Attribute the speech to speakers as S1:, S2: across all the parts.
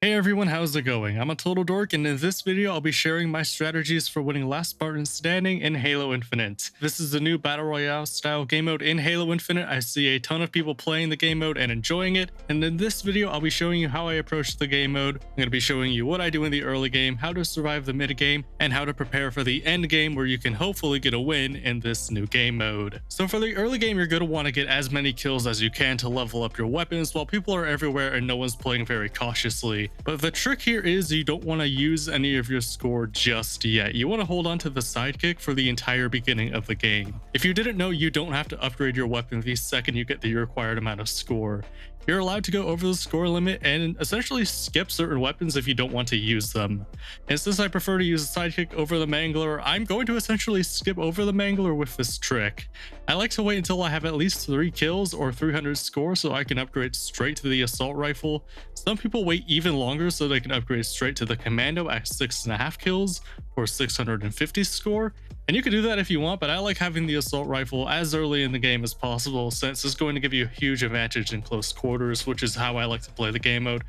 S1: Hey everyone, how's it going? I'm a Total Dork, and in this video I'll be sharing my strategies for winning Last Spartan Standing in Halo Infinite. This is the new Battle Royale style game mode in Halo Infinite. I see a ton of people playing the game mode and enjoying it, and in this video I'll be showing you how I approach the game mode. I'm going to be showing you what I do in the early game, how to survive the mid game, and how to prepare for the end game where you can hopefully get a win in this new game mode. So for the early game, you're going to want to get as many kills as you can to level up your weapons while people are everywhere and no one's playing very cautiously. But the trick here is you don't want to use any of your score just yet. You want to hold on to the sidekick for the entire beginning of the game. If you didn't know, you don't have to upgrade your weapon the second you get the required amount of score. You're allowed to go over the score limit and essentially skip certain weapons if you don't want to use them. And since I prefer to use a sidekick over the mangler, I'm going to essentially skip over the mangler with this trick. I like to wait until I have at least 3 kills or 300 score so I can upgrade straight to the assault rifle. Some people wait even longer so they can upgrade straight to the commando at 6.5 kills or 650 score. And you can do that if you want, but I like having the assault rifle as early in the game as possible since it's going to give you a huge advantage in close quarters, which is how I like to play the game mode.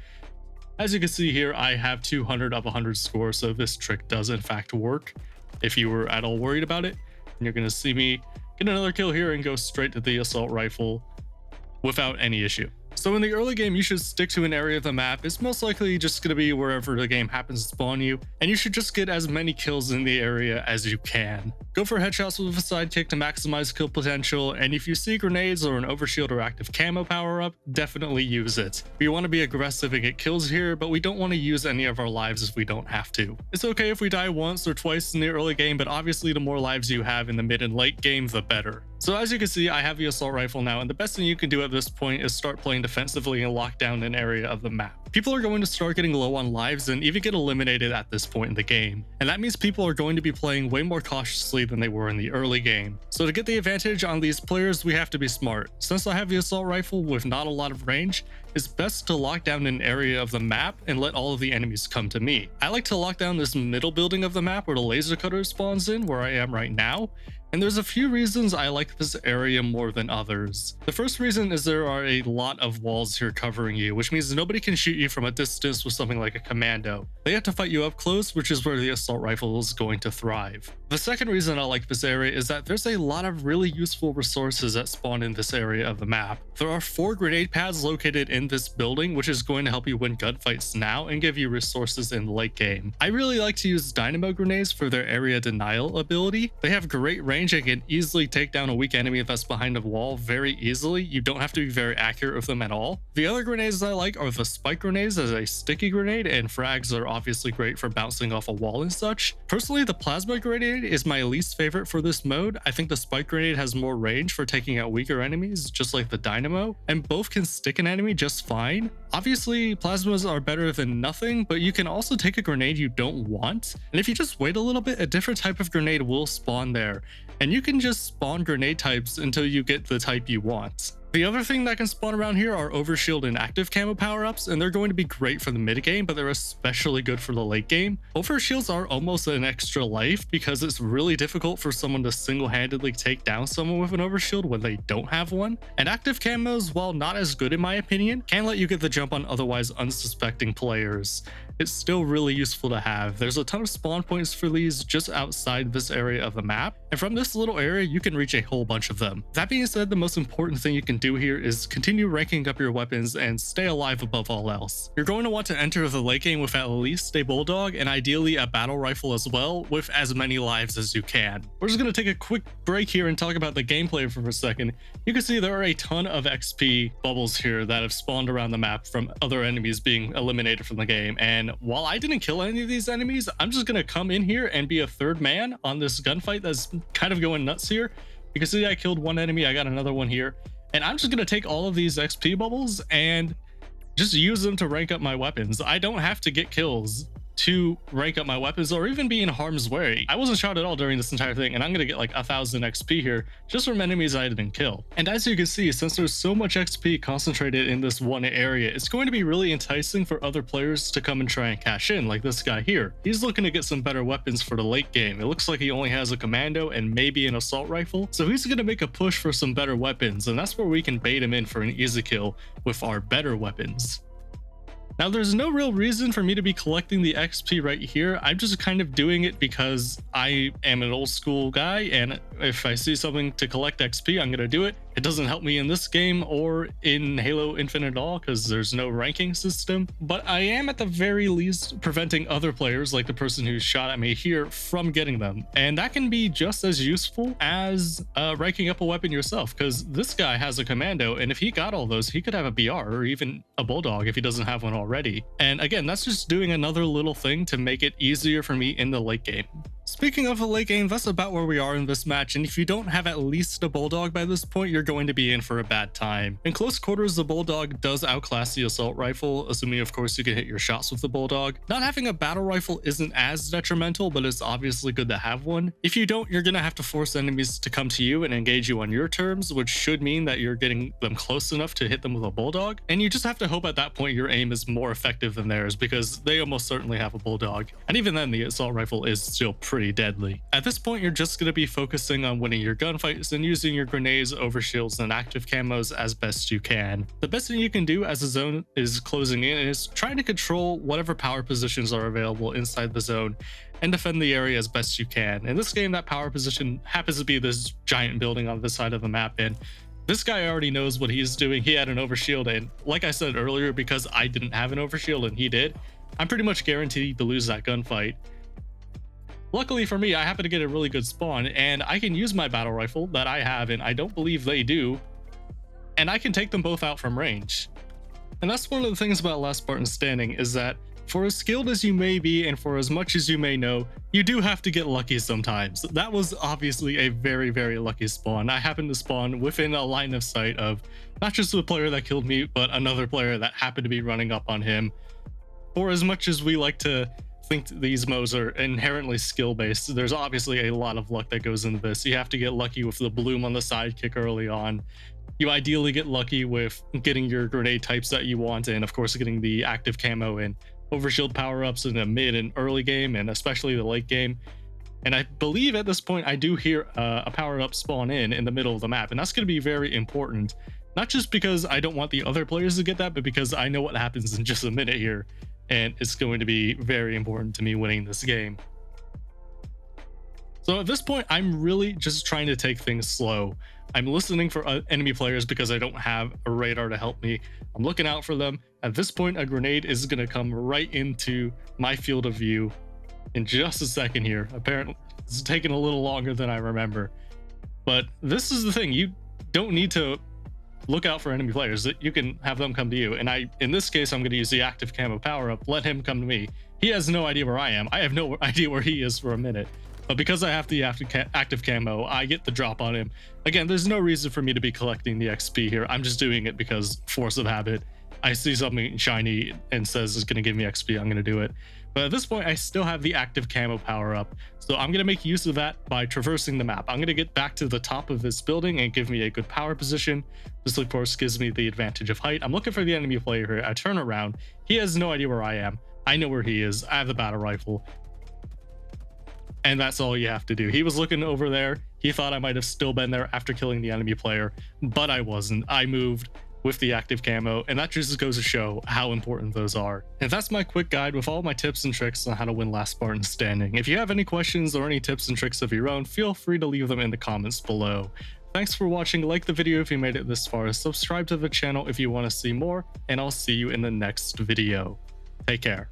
S1: As you can see here, I have 200 of 100 score, so this trick does in fact work. If you were at all worried about it, and you're going to see me get another kill here and go straight to the assault rifle without any issue. So in the early game, you should stick to an area of the map. It's most likely just going to be wherever the game happens to spawn you, and you should just get as many kills in the area as you can. Go for headshots with a sidekick to maximize kill potential, and if you see grenades or an overshield or active camo power up, definitely use it. We want to be aggressive and get kills here, but we don't want to use any of our lives if we don't have to. It's okay if we die once or twice in the early game, but obviously the more lives you have in the mid and late game, the better. So as you can see, I have the assault rifle now, and the best thing you can do at this point is start playing defensively and lock down an area of the map. People are going to start getting low on lives and even get eliminated at this point in the game. And that means people are going to be playing way more cautiously than they were in the early game. So to get the advantage on these players, we have to be smart. Since I have the assault rifle with not a lot of range, it's best to lock down an area of the map and let all of the enemies come to me. I like to lock down this middle building of the map where the laser cutter spawns in, where I am right now. And there's a few reasons I like this area more than others. The first reason is there are a lot of walls here covering you, which means nobody can shoot you from a distance with something like a commando. They have to fight you up close, which is where the assault rifle is going to thrive. The second reason I like this area is that there's a lot of really useful resources that spawn in this area of the map. There are 4 grenade pads located in this building, which is going to help you win gunfights now and give you resources in the late game. I really like to use dynamo grenades for their area denial ability. They have great range and can easily take down a weak enemy that's behind a wall very easily. You don't have to be very accurate with them at all. The other grenades I like are the spike grenades as a sticky grenade, and frags are obviously great for bouncing off a wall and such. Personally, the plasma grenade is my least favorite for this mode. I think the spike grenade has more range for taking out weaker enemies, just like the dynamo, and both can stick an enemy just fine. Obviously, plasmas are better than nothing, but you can also take a grenade you don't want, and if you just wait a little bit, a different type of grenade will spawn there. And you can just spawn grenade types until you get the type you want. The other thing that can spawn around here are overshield and active camo power-ups, and they're going to be great for the mid game, but they're especially good for the late game. Overshields are almost an extra life because it's really difficult for someone to single-handedly take down someone with an overshield when they don't have one. And active camos, while not as good in my opinion, can let you get the jump on otherwise unsuspecting players. It's still really useful to have. There's a ton of spawn points for these just outside this area of the map, and from this little area you can reach a whole bunch of them. That being said, the most important thing you can do here is continue ranking up your weapons and stay alive above all else. You're going to want to enter the late game with at least a bulldog and ideally a battle rifle as well, with as many lives as you can. We're just going to take a quick break here and talk about the gameplay for a second. You can see there are a ton of XP bubbles here that have spawned around the map from other enemies being eliminated from the game, and while I didn't kill any of these enemies, I'm just going to come in here and be a third man on this gunfight that's kind of going nuts here. You can see I killed one enemy, I got another one here, and I'm just going to take all of these XP bubbles and just use them to rank up my weapons. I don't have to get kills to rank up my weapons or even be in harm's way. I wasn't shot at all during this entire thing, and I'm gonna get like 1000 XP here just from enemies I didn't kill. And as you can see, since there's so much XP concentrated in this one area, it's going to be really enticing for other players to come and try and cash in, like this guy here. He's looking to get some better weapons for the late game. It looks like he only has a commando and maybe an assault rifle, so he's gonna make a push for some better weapons, and that's where we can bait him in for an easy kill with our better weapons. Now, there's no real reason for me to be collecting the XP right here. I'm just kind of doing it because I am an old school guy, and if I see something to collect XP, I'm going to do it. It doesn't help me in this game or in Halo Infinite at all because there's no ranking system, but I am at the very least preventing other players, like the person who shot at me here, from getting them. And that can be just as useful as ranking up a weapon yourself, because this guy has a commando, and if he got all those, he could have a BR or even a bulldog if he doesn't have one already. And again, that's just doing another little thing to make it easier for me in the late game. Speaking of the late game, that's about where we are in this match, and if you don't have at least a bulldog by this point, you're going to be in for a bad time. In close quarters, the bulldog does outclass the assault rifle, assuming of course you can hit your shots with the bulldog. Not having a battle rifle isn't as detrimental, but it's obviously good to have one. If you don't, you're gonna have to force enemies to come to you and engage you on your terms, which should mean that you're getting them close enough to hit them with a bulldog, and you just have to hope at that point your aim is more effective than theirs, because they almost certainly have a bulldog, and even then the assault rifle is still pretty deadly. At this point, you're just going to be focusing on winning your gunfights and using your grenades, overshields, and active camos as best you can. The best thing you can do as the zone is closing in is trying to control whatever power positions are available inside the zone and defend the area as best you can. In this game, that power position happens to be this giant building on this side of the map, and this guy already knows what he's doing. He had an overshield, and like I said earlier, because I didn't have an overshield and he did, I'm pretty much guaranteed to lose that gunfight. Luckily for me, I happen to get a really good spawn, and I can use my battle rifle that I have, and I don't believe they do, and I can take them both out from range. And that's one of the things about Last Spartan Standing, is that for as skilled as you may be and for as much as you may know, you do have to get lucky sometimes. That was obviously a very, very lucky spawn. I happened to spawn within a line of sight of not just the player that killed me, but another player that happened to be running up on him. For as much as we like to think these modes are inherently skill-based, there's obviously a lot of luck that goes into this. You have to get lucky with the bloom on the sidekick early on. You ideally get lucky with getting your grenade types that you want, and of course getting the active camo and overshield power-ups in the mid and early game, and especially the late game. And I believe at this point I do hear a power-up spawn in the middle of the map, and that's going to be very important. Not just because I don't want the other players to get that, but because I know what happens in just a minute here, and it's going to be very important to me winning this game. So at this point, I'm really just trying to take things slow. I'm listening for enemy players because I don't have a radar to help me. I'm looking out for them. At this point, a grenade is going to come right into my field of view in just a second here. Apparently, it's taking a little longer than I remember. But this is the thing. You don't need to look out for enemy players. You can have them come to you. And in this case, I'm going to use the active camo power up. Let him come to me. He has no idea where I am. I have no idea where he is for a minute. But because I have the active camo, I get the drop on him. Again, there's no reason for me to be collecting the XP here. I'm just doing it because force of habit. I see something shiny and says it's going to give me XP. I'm going to do it. But at this point, I still have the active camo power up. So I'm going to make use of that by traversing the map. I'm going to get back to the top of this building and give me a good power position. This, of course, gives me the advantage of height. I'm looking for the enemy player here. I turn around. He has no idea where I am. I know where he is. I have the battle rifle. And that's all you have to do. He was looking over there. He thought I might have still been there after killing the enemy player, but I wasn't. I moved with the active camo, and that just goes to show how important those are. And that's my quick guide with all my tips and tricks on how to win Last Spartan Standing. If you have any questions or any tips and tricks of your own, feel free to leave them in the comments below. Thanks for watching. Like the video if you made it this far, subscribe to the channel if you want to see more, and I'll see you in the next video. Take care.